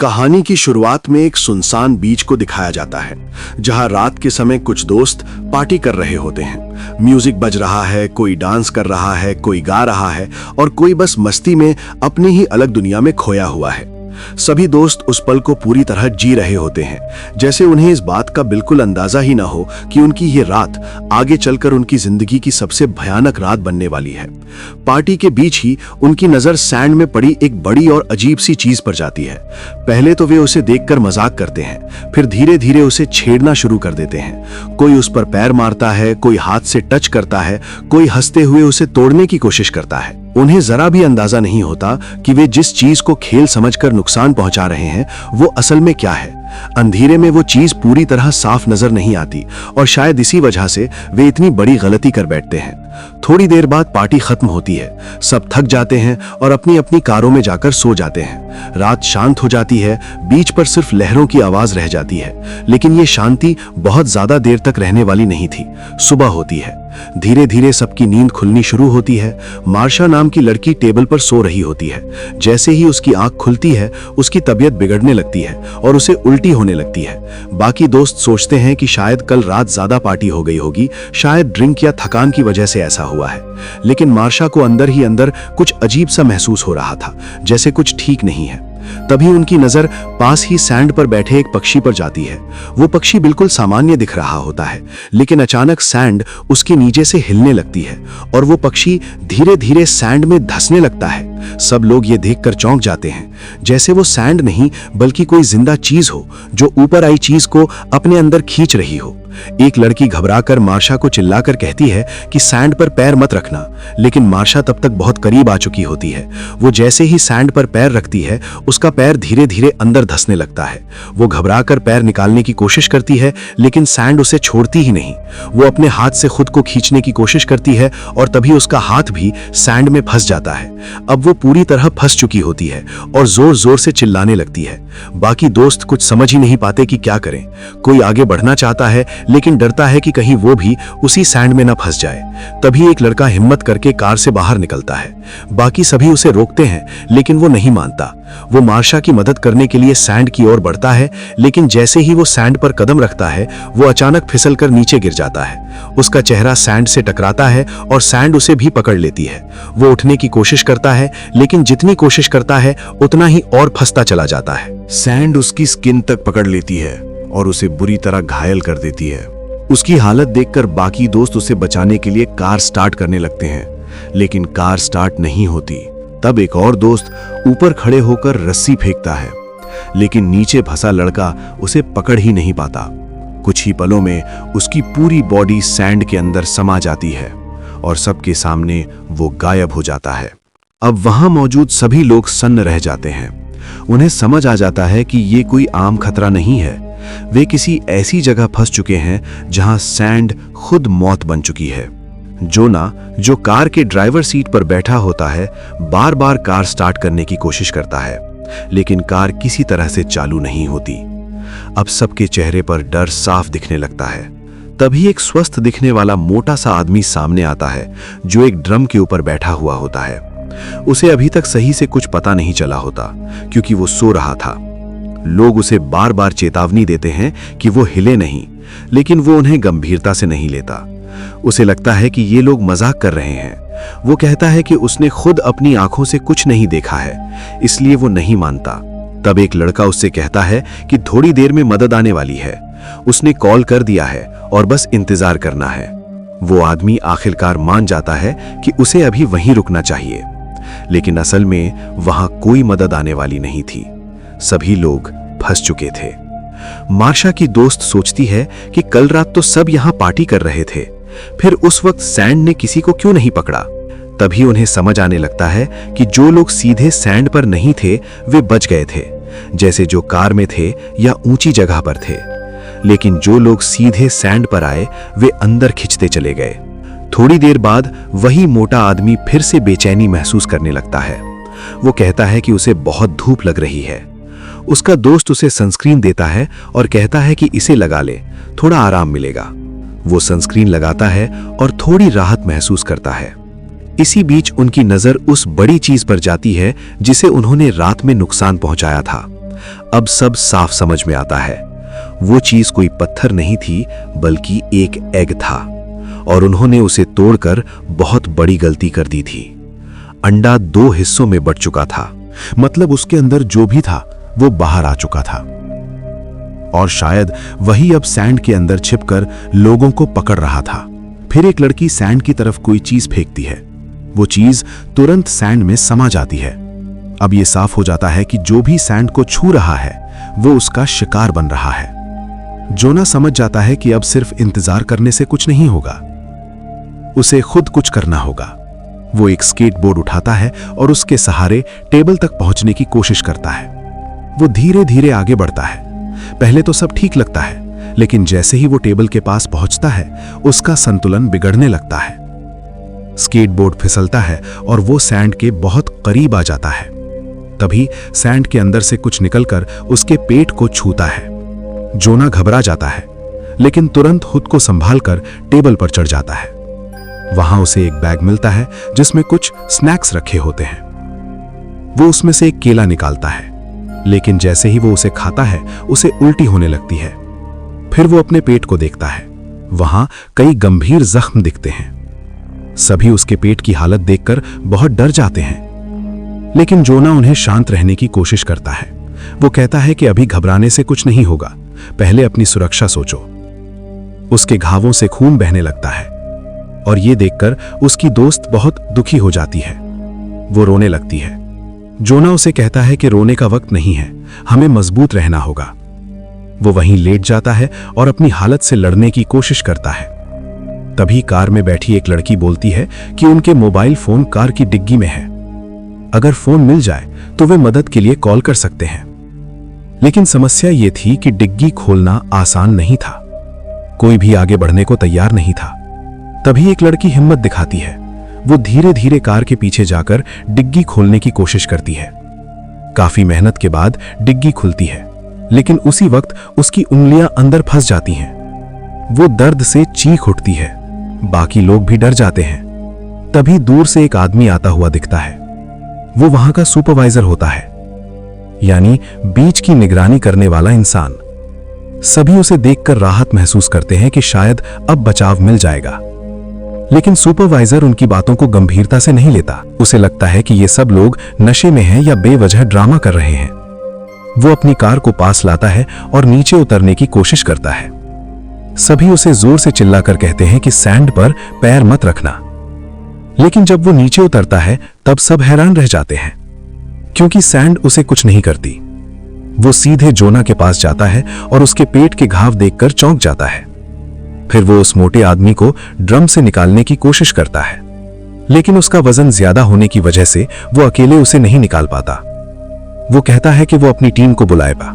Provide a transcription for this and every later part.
कहानी की शुरुआत में एक सुनसान बीच को दिखाया जाता है, जहां रात के समय कुछ दोस्त पार्टी कर रहे होते हैं। म्यूजिक बज रहा है, कोई डांस कर रहा है, कोई गा रहा है और कोई बस मस्ती में अपनी ही अलग दुनिया में खोया हुआ है। सभी दोस्त उस पल को पूरी तरह जी रहे होते हैं, जैसे उन्हें इस बात का बिल्कुल अंदाजा ही ना हो कि उनकी ये रात आगे चलकर उनकी जिंदगी की सबसे भयानक रात बनने वाली है। पार्टी के बीच ही उनकी नजर सैंड में पड़ी एक बड़ी और अजीब सी चीज पर जाती है। पहले तो वे उसे देखकर मजाक करते हैं, फिर धीरे धीरे उसे छेड़ना शुरू कर देते हैं। कोई उस पर पैर मारता है, कोई हाथ से टच करता है, कोई हंसते हुए उसे तोड़ने की कोशिश करता है। उन्हें जरा भी अंदाजा नहीं होता कि वे जिस चीज को खेल समझकर नुकसान पहुंचा रहे हैं वो असल में क्या है। अंधेरे में वो चीज पूरी तरह साफ नजर नहीं आती और शायद इसी वजह से वे इतनी बड़ी गलती कर बैठते हैं। थोड़ी देर बाद पार्टी खत्म होती है, सब थक जाते हैं और अपनी अपनी कारों में जाकर सो जाते हैं। रात शांत हो जाती है, बीच पर सिर्फ लहरों की आवाज रह जाती है, लेकिन ये शांति बहुत ज्यादा देर तक रहने वाली नहीं थी। सुबह होती है, धीरे धीरे सबकी नींद खुलनी शुरू होती है। मार्शा नाम की लड़की टेबल पर सो रही होती है। जैसे ही उसकी आंख खुलती है, उसकी तबीयत बिगड़ने लगती है और उसे उल्टी होने लगती है। बाकी दोस्त सोचते हैं कि शायद कल रात ज्यादा पार्टी हो गई होगी, शायद ड्रिंक या थकान की वजह से ऐसा हुआ है। लेकिन मार्शा को अंदर ही अंदर कुछ अजीब सा महसूस हो रहा था, जैसे कुछ ठीक नहीं है। तभी उनकी नजर पास ही सैंड पर बैठे एक पक्षी पर जाती है। वो पक्षी बिल्कुल सामान्य दिख रहा होता है, लेकिन अचानक सैंड उसके नीचे से हिलने लगती है और वो पक्षी धीरे धीरे सैंड में धंसने लगता है। सब लोग ये देखकर चौंक जाते हैं, जैसे वो सैंड नहीं बल्कि कोई जिंदा चीज हो जो ऊपर आई चीज को अपने अंदर खींच रही हो। एक लड़की घबराकर मार्शा को चिल्लाकर कहती है कि सैंड पर पैर मत रखना, लेकिन मार्शा तब तक बहुत करीब आ चुकी होती है। वो जैसे ही सैंड पर पैर रखती है, उसका पैर धीरे धीरे अंदर धंसने लगता है। वो घबराकर पैर निकालने की कोशिश करती है, लेकिन सैंड उसे छोड़ती ही नहीं। वो अपने हाथ से खुद को खींचने की कोशिश करती है और तभी उसका हाथ भी सैंड में फंस जाता है। अब वो पूरी तरह फंस चुकी होती है और जोर जोर से चिल्लाने लगती है। बाकी दोस्त कुछ समझ ही नहीं पाते कि क्या करें। कोई आगे बढ़ना चाहता है, लेकिन डरता है कि कहीं वो भी उसी सैंड में ना फंस जाए। तभी एक लड़का हिम्मत करके कार से बाहर निकलता है। बाकी सभी उसे रोकते हैं, लेकिन वो नहीं मानता। वो मार्शा की मदद करने के लिए सैंड की ओर बढ़ता है, लेकिन जैसे ही वो सैंड पर कदम रखता है, वो अचानक फिसलकर नीचे गिर जाता है। उसका चेहरा सैंड से टकराता है और सैंड उसे भी पकड़ लेती है। वो उठने की कोशिश करता है, लेकिन जितनी कोशिश करता है उतना ही और फंसता चला जाता है। सैंड उसकी स्किन तक पकड़ लेती है और उसे बुरी तरह घायल कर देती है। उसकी हालत देखकर बाकी दोस्त उसे बचाने के लिए कार स्टार्ट करने लगते हैं, लेकिन कार स्टार्ट नहीं होती। तब एक और दोस्त ऊपर खड़े होकर रस्सी फेंकता है, लेकिन नीचे फंसा लड़का उसे पकड़ ही नहीं पाता। कुछ ही पलों में उसकी पूरी बॉडी सैंड के अंदर समा जाती है और सबके सामने वो गायब हो जाता है। अब वहां मौजूद सभी लोग सन्न रह जाते हैं। उन्हें समझ आ जाता है कि ये कोई आम खतरा नहीं है। वे किसी ऐसी जगह फंस चुके हैं जहां सैंड खुद मौत बन चुकी है। जोना, जो कार के ड्राइवर सीट पर बैठा होता है, बार बार कार स्टार्ट करने की कोशिश करता है, लेकिन कार किसी तरह से चालू नहीं होती। अब सबके चेहरे पर डर साफ दिखने लगता है। तभी एक स्वस्थ दिखने वाला मोटा सा आदमी सामने आता है, जो एक ड्रम के ऊपर बैठा हुआ होता है। उसे अभी तक सही से कुछ पता नहीं चला होता, क्योंकि वो सो रहा था। लोग उसे बार बार चेतावनी देते हैं कि वो हिले नहीं, लेकिन वो उन्हें गंभीरता से नहीं लेता। उसे लगता है कि ये लोग मजाक कर रहे हैं। वो कहता है कि उसने खुद अपनी आंखों से कुछ नहीं देखा है, इसलिए वो नहीं मानता। तब एक लड़का उससे कहता है कि थोड़ी देर में मदद आने वाली है, उसने कॉल कर दिया है और बस इंतजार करना है। वो आदमी आखिरकार मान जाता है कि उसे अभी वहीं रुकना चाहिए, लेकिन असल में वहां कोई मदद आने वाली नहीं थी। सभी लोग फंस चुके थे। मार्शा की दोस्त सोचती है कि कल रात तो सब यहां पार्टी कर रहे थे, फिर उस वक्त सैंड ने किसी को क्यों नहीं पकड़ा। तभी उन्हें समझ आने लगता है कि जो लोग सीधे सैंड पर नहीं थे वे बच गए थे, जैसे जो कार में थे या ऊंची जगह पर थे। लेकिन जो लोग सीधे सैंड पर आए वे अंदर खिंचते चले गए। थोड़ी देर बाद वही मोटा आदमी फिर से बेचैनी महसूस करने लगता है। वो कहता है कि उसे बहुत धूप लग रही है। उसका दोस्त उसे सनस्क्रीन देता है और कहता है कि इसे लगा ले, थोड़ा आराम मिलेगा। वो सनस्क्रीन लगाता है और थोड़ी राहत महसूस करता है। इसी बीच उनकी नजर उस बड़ी चीज पर जाती है जिसे उन्होंने रात में नुकसान पहुंचाया था। अब सब साफ समझ में आता है। वो चीज कोई पत्थर नहीं थी, बल्कि एक एग था, और उन्होंने उसे तोड़कर बहुत बड़ी गलती कर दी थी। अंडा 2 हिस्सों में बंट चुका था, मतलब उसके अंदर जो भी था वो बाहर आ चुका था, और शायद वही अब सैंड के अंदर छिपकर लोगों को पकड़ रहा था। फिर एक लड़की सैंड की तरफ कोई चीज फेंकती है। वो चीज तुरंत सैंड में समा जाती है। अब ये साफ हो जाता है कि जो भी सैंड को छू रहा है वो उसका शिकार बन रहा है। जोना समझ जाता है कि अब सिर्फ इंतजार करने से कुछ नहीं होगा, उसे खुद कुछ करना होगा। वो एक स्केटबोर्ड उठाता है और उसके सहारे टेबल तक पहुंचने की कोशिश करता है। वो धीरे धीरे आगे बढ़ता है। पहले तो सब ठीक लगता है, लेकिन जैसे ही वो टेबल के पास पहुंचता है उसका संतुलन बिगड़ने लगता है। स्केटबोर्ड फिसलता है और वो सैंड के बहुत करीब आ जाता है। तभी सैंड के अंदर से कुछ निकलकर उसके पेट को छूता है। जोना घबरा जाता है, लेकिन तुरंत खुद को संभालकर टेबल पर चढ़ जाता है। वहां उसे एक बैग मिलता है जिसमें कुछ स्नैक्स रखे होते हैं। वो उसमें से एक केला निकालता है, लेकिन जैसे ही वो उसे खाता है उसे उल्टी होने लगती है। फिर वो अपने पेट को देखता है। वहां कई गंभीर जख्म दिखते हैं। सभी उसके पेट की हालत देखकर बहुत डर जाते हैं, लेकिन जोना उन्हें शांत रहने की कोशिश करता है। वो कहता है कि अभी घबराने से कुछ नहीं होगा, पहले अपनी सुरक्षा सोचो। उसके घावों से खून बहने लगता है, और ये देखकर उसकी दोस्त बहुत दुखी हो जाती है। वो रोने लगती है। जोना उसे कहता है कि रोने का वक्त नहीं है, हमें मजबूत रहना होगा। वो वहीं लेट जाता है और अपनी हालत से लड़ने की कोशिश करता है। तभी कार में बैठी एक लड़की बोलती है कि उनके मोबाइल फोन कार की डिग्गी में है। अगर फोन मिल जाए तो वे मदद के लिए कॉल कर सकते हैं। लेकिन समस्या ये थी कि डिग्गी खोलना आसान नहीं था। कोई भी आगे बढ़ने को तैयार नहीं था। तभी एक लड़की हिम्मत दिखाती है। वो धीरे धीरे कार के पीछे जाकर डिग्गी खोलने की कोशिश करती है। काफी मेहनत के बाद डिग्गी खुलती है, लेकिन उसी वक्त उसकी उंगलियां अंदर फंस जाती हैं। वो दर्द से चीख उठती है। बाकी लोग भी डर जाते हैं। तभी दूर से एक आदमी आता हुआ दिखता है। वो वहां का सुपरवाइजर होता है, यानी बीच की निगरानी करने वाला इंसान। सभी उसे देखकर राहत महसूस करते हैं कि शायद अब बचाव मिल जाएगा, लेकिन सुपरवाइजर उनकी बातों को गंभीरता से नहीं लेता। उसे लगता है कि ये सब लोग नशे में हैं या बेवजह ड्रामा कर रहे हैं। वो अपनी कार को पास लाता है और नीचे उतरने की कोशिश करता है। सभी उसे जोर से चिल्लाकर कहते हैं कि सैंड पर पैर मत रखना, लेकिन जब वो नीचे उतरता है तब सब हैरान रह जाते हैं, क्योंकि सैंड उसे कुछ नहीं करती। वो सीधे जोना के पास जाता है और उसके पेट के घाव देखकर चौंक जाता है। फिर वो उस मोटे आदमी को ड्रम से निकालने की कोशिश करता है, लेकिन उसका वजन ज्यादा होने की वजह से वो अकेले उसे नहीं निकाल पाता। वो कहता है कि वो अपनी टीम को बुलाएगा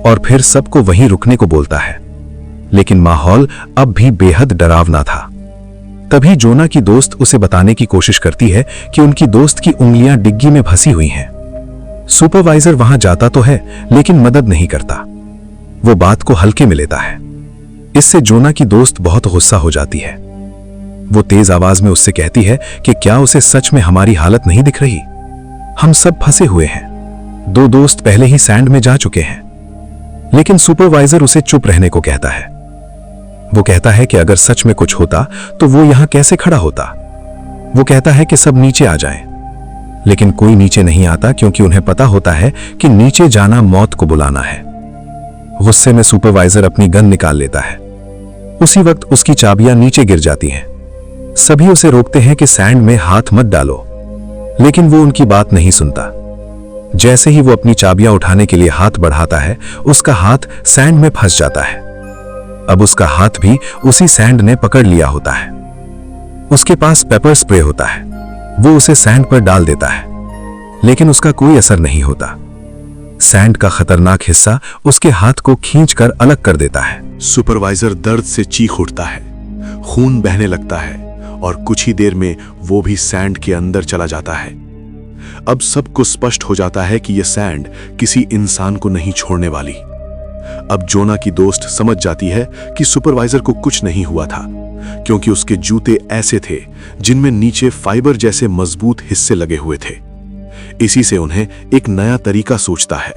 और फिर सबको वहीं रुकने को बोलता है, लेकिन माहौल अब भी बेहद डरावना था। तभी जोना की दोस्त उसे बताने की कोशिश करती है कि उनकी दोस्त की उंगलियां डिग्गी में फंसी हुई हैं। सुपरवाइजर वहां जाता तो है, लेकिन मदद नहीं करता। वो बात को हल्के में लेता है। इससे जोना की दोस्त बहुत गुस्सा हो जाती है। वो तेज आवाज में उससे कहती है कि क्या उसे सच में हमारी हालत नहीं दिख रही? हम सब फंसे हुए हैं। 2 दोस्त पहले ही सैंड में जा चुके हैं। लेकिन सुपरवाइजर उसे चुप रहने को कहता है। वो कहता है कि अगर सच में कुछ होता तो वो यहां कैसे खड़ा होता। वो कहता है कि सब नीचे आ जाएं, लेकिन कोई नीचे नहीं आता, क्योंकि उन्हें पता होता है कि नीचे जाना मौत को बुलाना है। गुस्से में सुपरवाइजर अपनी गन निकाल लेता है। उसी वक्त उसकी चाबियां नीचे गिर जाती हैं। सभी उसे रोकते हैं कि सैंड में हाथ मत डालो, लेकिन वो उनकी बात नहीं सुनता। जैसे ही वो अपनी चाबियां उठाने के लिए हाथ बढ़ाता है, उसका हाथ सैंड में फंस जाता है। अब उसका हाथ भी उसी सैंड ने पकड़ लिया होता है। उसके पास पेपर स्प्रे होता है। वो उसे सैंड पर डाल देता है, लेकिन उसका कोई असर नहीं होता। सैंड का खतरनाक हिस्सा उसके हाथ को खींचकर अलग कर देता है। सुपरवाइजर दर्द से चीख उठता है, खून बहने लगता है और कुछ ही देर में वो भी सैंड के अंदर चला जाता है। अब सबको स्पष्ट हो जाता है कि यह सैंड किसी इंसान को नहीं छोड़ने वाली। अब जोना की दोस्त समझ जाती है कि सुपरवाइजर को कुछ नहीं हुआ था, क्योंकि उसके जूते ऐसे थे जिनमें नीचे फाइबर जैसे मजबूत हिस्से लगे हुए थे। इसी से उन्हें एक नया तरीका सोचता है।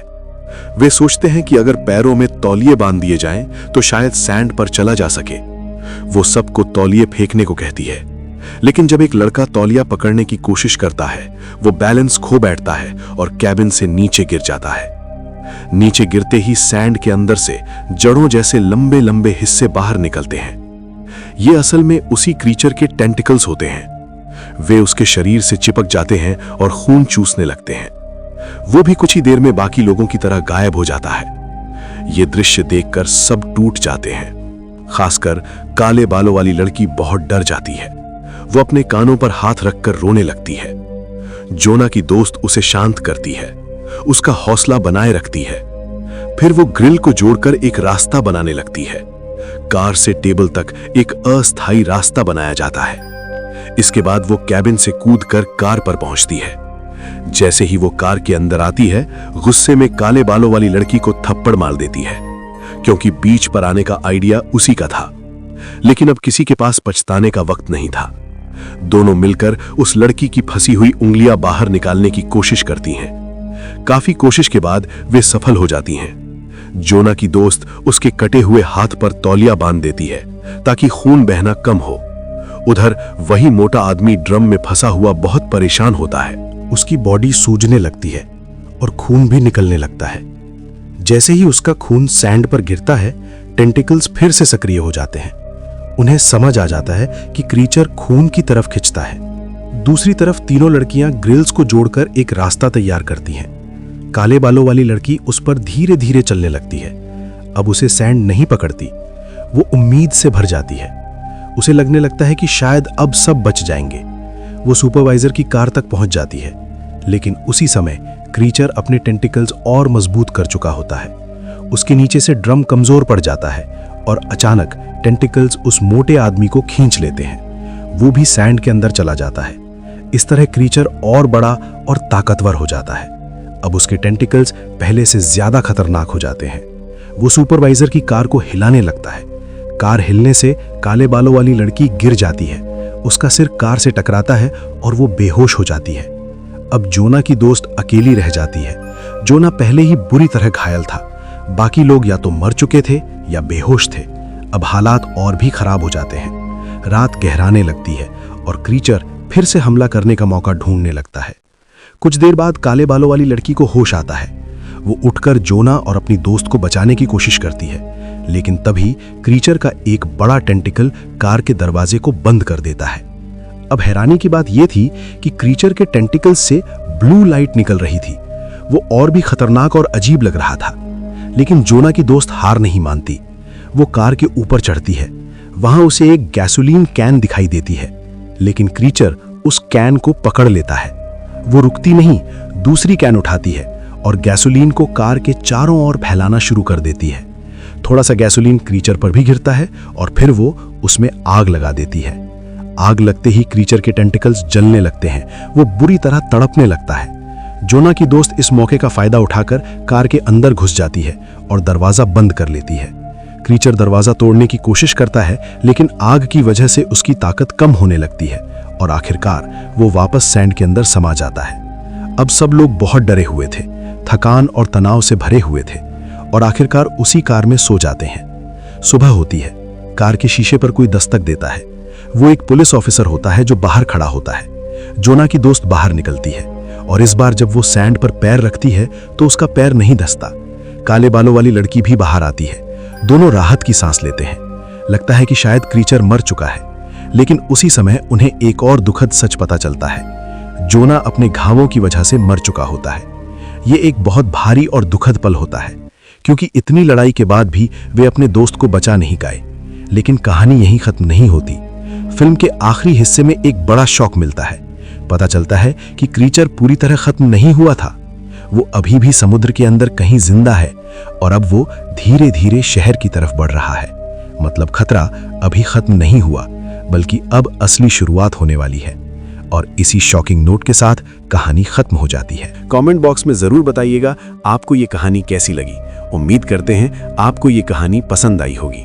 वे सोचते हैं कि अगर पैरों में तौलिए बांध दिए जाएं तो शायद सैंड पर चला जा सके। वो सबको तौलिए फेंकने को कहती है, लेकिन जब एक लड़का तौलिया पकड़ने की कोशिश करता है, वो बैलेंस खो बैठता है और कैबिन से नीचे गिर जाता है। नीचे गिरते ही सैंड के अंदर से जड़ों जैसे लंबे लंबे हिस्से बाहर निकलते हैं। ये असल में उसी क्रीचर के टेंटिकल्स होते हैं। वे उसके शरीर से चिपक जाते हैं और खून चूसने लगते हैं। वो भी कुछ ही देर में बाकी लोगों की तरह गायब हो जाता है। ये दृश्य देखकर सब टूट जाते हैं। खासकर काले बालों वाली लड़की बहुत डर जाती है। वो अपने कानों पर हाथ रखकर रोने लगती है। जोना की दोस्त उसे शांत करती है, उसका हौसला बनाए रखती है। फिर वो ग्रिल को जोड़कर एक रास्ता बनाने लगती है। कार से टेबल तक एक अस्थायी रास्ता बनाया जाता है। इसके बाद वो कैबिन से कूदकर कार पर पहुंचती है। जैसे ही वो कार के अंदर आती है, गुस्से में काले बालों वाली लड़की को थप्पड़ मार देती है, क्योंकि बीच पर आने का आइडिया उसी का था। लेकिन अब किसी के पास पछताने का वक्त नहीं था। दोनों मिलकर उस लड़की की फंसी हुई उंगलियां बाहर निकालने की कोशिश करती हैं। काफी कोशिश के बाद वे सफल हो जाती हैं। जोना की दोस्त उसके कटे हुए हाथ पर तौलिया बांध देती है ताकि खून बहना कम हो। उधर वही मोटा आदमी ड्रम में फंसा हुआ बहुत परेशान होता है। उसकी बॉडी सूजने लगती है और खून भी निकलने लगता है। जैसे ही उसका खून सैंड पर गिरता है, टेंटिकल्स फिर से सक्रिय हो जाते हैं। उन्हें समझ आ जाता है कि क्रीचर खून की तरफ खिंचता है। दूसरी तरफ तीनों लड़कियां ग्रिल्स को जोड़कर एक रास्ता तैयार करती हैं। काले बालों वाली लड़की उस पर धीरे धीरे चलने लगती है। अब उसे सैंड नहीं पकड़ती। वो उम्मीद से भर जाती है। उसे लगने लगता है कि शायद अब सब बच जाएंगे। वो सुपरवाइजर की कार तक पहुंच जाती है, लेकिन उसी समय क्रीचर अपने टेंटिकल्स और मजबूत कर चुका होता है। उसके नीचे से ड्रम कमजोर पड़ जाता है और अचानक टेंटिकल्स उस मोटे आदमी को खींच लेते हैं। वो भी सैंड के अंदर चला जाता है। इस तरह क्रीचर और बड़ा और ताकतवर हो जाता है। अब उसके टेंटिकल्स पहले से ज्यादा खतरनाक हो जाते हैं। वो सुपरवाइजर की कार को हिलाने लगता है। कार हिलने से काले बालों वाली लड़की गिर जाती है। उसका सिर कार से टकराता है और वो बेहोश हो जाती है। अब जोना की दोस्त अकेली रह जाती है। जोना पहले ही बुरी तरह घायल था। बाकी लोग या तो मर चुके थे या बेहोश थे। अब हालात और भी खराब हो जाते हैं। रात गहराने लगती है और क्रीचर फिर से हमला करने का मौका ढूंढने लगता है। कुछ देर बाद काले बालों वाली लड़की को होश आता है। वो उठकर जोना और अपनी दोस्त को बचाने की कोशिश करती है, लेकिन तभी क्रीचर का एक बड़ा टेंटिकल कार के दरवाजे को बंद कर देता है। अब हैरानी की बात यह थी कि क्रीचर के टेंटिकल्स से ब्लू लाइट निकल रही थी। वो और भी खतरनाक और अजीब लग रहा था। लेकिन जोना की दोस्त हार नहीं मानती। वो कार के ऊपर चढ़ती है। वहां उसे एक गैसोलीन कैन दिखाई देती है, लेकिन क्रीचर उस कैन को पकड़ लेता है। वो रुकती नहीं, दूसरी कैन उठाती है और गैसोलीन को कार के चारों ओर फैलाना शुरू कर देती है। थोड़ा सा गैसोलीन क्रीचर पर भी गिरता है और फिर वो उसमें आग लगा देती है। आग लगते ही क्रीचर के टेंटिकल्स जलने लगते हैं। वो बुरी तरह तड़पने लगता है। जोना की दोस्त इस मौके का फायदा उठाकर कार के अंदर घुस जाती है और दरवाजा बंद कर लेती है। क्रीचर दरवाजा तोड़ने की कोशिश करता है, लेकिन आग की वजह से उसकी ताकत कम होने लगती है और आखिरकार वो वापस सैंड के अंदर समा जाता है। अब सब लोग बहुत डरे हुए थे, थकान और तनाव से भरे हुए थे और आखिरकार उसी कार में सो जाते हैं। सुबह होती है। कार के शीशे पर कोई दस्तक देता है। वो एक पुलिस ऑफिसर होता है जो बाहर खड़ा होता है। जोना की दोस्त बाहर निकलती है और इस बार जब वो सैंड पर पैर रखती है तो उसका पैर नहीं धंसता। काले बालों वाली लड़की भी बाहर आती है। दोनों राहत की सांस लेते हैं। लगता है कि शायद क्रीचर मर चुका है, लेकिन उसी समय उन्हें एक और दुखद सच पता चलता है। जोना अपने घावों की वजह से मर चुका होता है। ये एक बहुत भारी और दुखद पल होता है, क्योंकि इतनी लड़ाई के बाद भी वे अपने दोस्त को बचा नहीं पाए। लेकिन कहानी यहीं खत्म नहीं होती। फिल्म के आखिरी हिस्से में एक बड़ा शॉक मिलता है। पता चलता है कि क्रीचर पूरी तरह खत्म नहीं हुआ था। वो अभी भी समुद्र के अंदर कहीं जिंदा है और अब वो धीरे धीरे शहर की तरफ बढ़ रहा है। मतलब खतरा अभी खत्म नहीं हुआ, बल्कि अब असली शुरुआत होने वाली है। और इसी शॉकिंग नोट के साथ कहानी खत्म हो जाती है। कमेंट बॉक्स में जरूर बताइएगा आपको ये कहानी कैसी लगी। उम्मीद करते हैं आपको ये कहानी पसंद आई होगी।